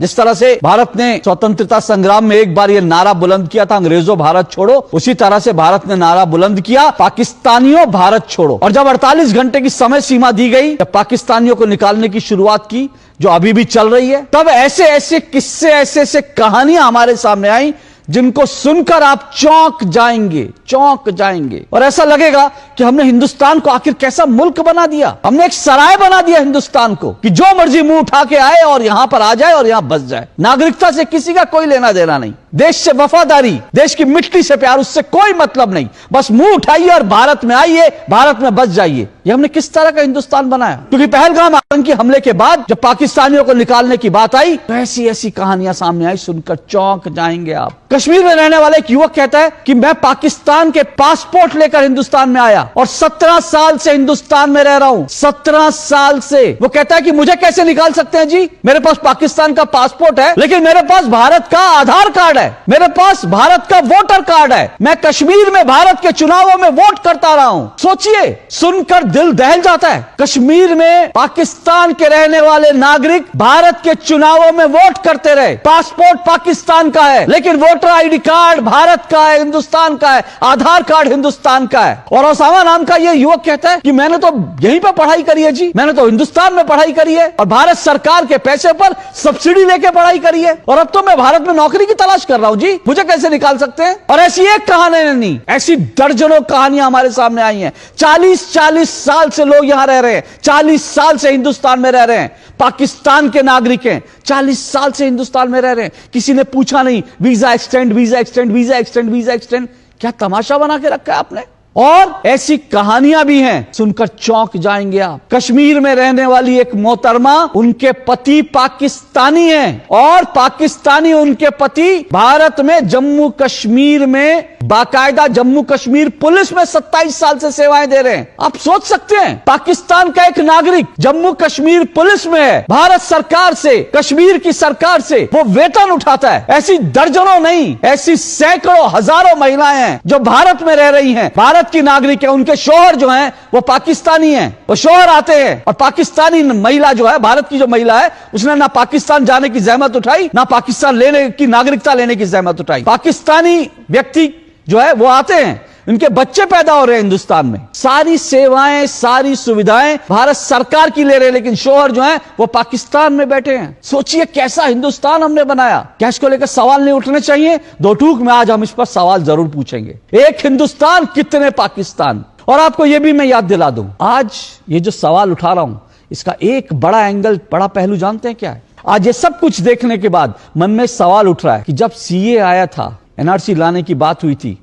जिस तरह से भारत ने स्वतंत्रता संग्राम में एक बार ये नारा बुलंद किया था, अंग्रेजों भारत छोड़ो, उसी तरह से भारत ने नारा बुलंद किया, पाकिस्तानियों भारत छोड़ो। और जब 48 घंटे की समय सीमा दी गई, जब पाकिस्तानियों को निकालने की शुरुआत की, जो अभी भी चल रही है, तब ऐसे ऐसे किस्से, ऐसे ऐसे कहानियां हमारे सामने आई जिनको सुनकर आप चौंक जाएंगे और ऐसा लगेगा कि हमने हिंदुस्तान को आखिर कैसा मुल्क बना दिया। हमने एक सराय बना दिया हिंदुस्तान को कि जो मर्जी मुंह उठा के आए और यहां पर आ जाए और यहां बस जाए। नागरिकता से किसी का कोई लेना देना नहीं, देश से वफादारी, देश की मिट्टी से प्यार, उससे कोई मतलब नहीं। बस मुंह उठाइए और भारत में आइए, भारत में बस जाइए। ये हमने किस तरह का हिंदुस्तान बनाया? क्योंकि पहलगाम आतंकी हमले के बाद जब पाकिस्तानियों को निकालने की बात आई, तो ऐसी ऐसी कहानियां सामने आई, सुनकर चौंक जाएंगे आप। कश्मीर में रहने वाला एक युवक कहता है कि मैं पाकिस्तान के पासपोर्ट लेकर हिंदुस्तान में आया और 17 साल से हिंदुस्तान में रह रहा हूं। 17 साल से। वो कहता है कि मुझे कैसे निकाल सकते हैं जी? मेरे पास पाकिस्तान का पासपोर्ट है, लेकिन मेरे पास भारत का आधार कार्ड है, मेरे पास भारत का वोटर कार्ड है। मैं कश्मीर में भारत के चुनावों में वोट करता रहा हूं। सोचिए, सुनकर दिल दहल जाता है। कश्मीर में पाकिस्तान के रहने वाले नागरिक भारत के चुनावों में वोट करते रहे। पासपोर्ट पाकिस्तान का है, लेकिन वोटर आईडी कार्ड भारत का है, हिंदुस्तान का है, आधार कार्ड हिंदुस्तान का है। और ओसामा नाम का यह युवक कहता है कि मैंने तो यहीं पर पढ़ाई करी है जी, मैंने तो हिंदुस्तान में पढ़ाई करी है और भारत सरकार के पैसे पर सब्सिडी लेके पढ़ाई करी है, और अब तो मैं भारत में नौकरी की तलाश कर रहा हूं जी, मुझे कैसे निकाल सकते हैं? और ऐसी एक कहानी नहीं, ऐसी दर्जनों कहानियां हमारे सामने आई हैं। 40 साल से लोग यहां रह रहे हैं, 40 साल से हिंदुस्तान में रह रहे हैं, पाकिस्तान के नागरिक हैं, 40 साल से हिंदुस्तान में रह रहे हैं। किसी ने पूछा नहीं visa extend, visa extend, visa extend, visa extend. क्या तमाशा बना के रखा है आपने? और ऐसी कहानियां भी हैं, सुनकर चौंक जाएंगे आप। कश्मीर में रहने वाली एक मोहतरमा, उनके पति पाकिस्तानी हैं और पाकिस्तानी उनके पति भारत में जम्मू कश्मीर में बाकायदा जम्मू कश्मीर पुलिस में 27 साल से सेवाएं दे रहे हैं। आप सोच सकते हैं, पाकिस्तान का एक नागरिक जम्मू कश्मीर पुलिस में है, भारत सरकार से, कश्मीर की सरकार से वो वेतन उठाता है। ऐसी दर्जनों नहीं, ऐसी सैकड़ों हजारों महिलाएं हैं जो भारत में रह रही हैं, भारत की नागरिक है। उनके शौहर जो हैं वो पाकिस्तानी हैं, वो शौहर आते हैं और पाकिस्तानी महिला जो है, भारत की जो महिला है, उसने ना पाकिस्तान जाने की जहमत उठाई, ना पाकिस्तान लेने की नागरिकता लेने की जहमत उठाई। पाकिस्तानी व्यक्ति जो है वो आते हैं, उनके बच्चे पैदा हो रहे हैं हिंदुस्तान में, सारी सेवाएं, सारी सुविधाएं भारत सरकार की ले रहे हैं, लेकिन शौहर जो हैं वो पाकिस्तान में बैठे हैं। सोचिए कैसा हिंदुस्तान हमने बनाया। क्या इसको लेकर सवाल नहीं उठने चाहिए? दो टूक में आज हम इस पर सवाल जरूर पूछेंगे। एक हिंदुस्तान, कितने पाकिस्तान। और आपको यह भी मैं याद दिला दूं, आज ये जो सवाल उठा रहा हूं, इसका एक बड़ा एंगल, बड़ा पहलू जानते हैं क्या है? आज ये सब कुछ देखने के बाद मन में सवाल उठ रहा है कि जब सीए आया था, एनआरसी लाने की बात हुई थी,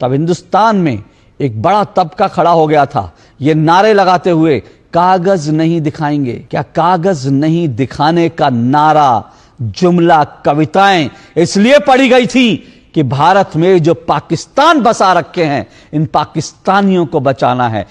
तब हिंदुस्तान में एक बड़ा तबका खड़ा हो गया था ये नारे लगाते हुए, कागज नहीं दिखाएंगे। क्या कागज नहीं दिखाने का नारा, जुमला, कविताएं इसलिए पढ़ी गई थी कि भारत में जो पाकिस्तान बसा रखे हैं, इन पाकिस्तानियों को बचाना है।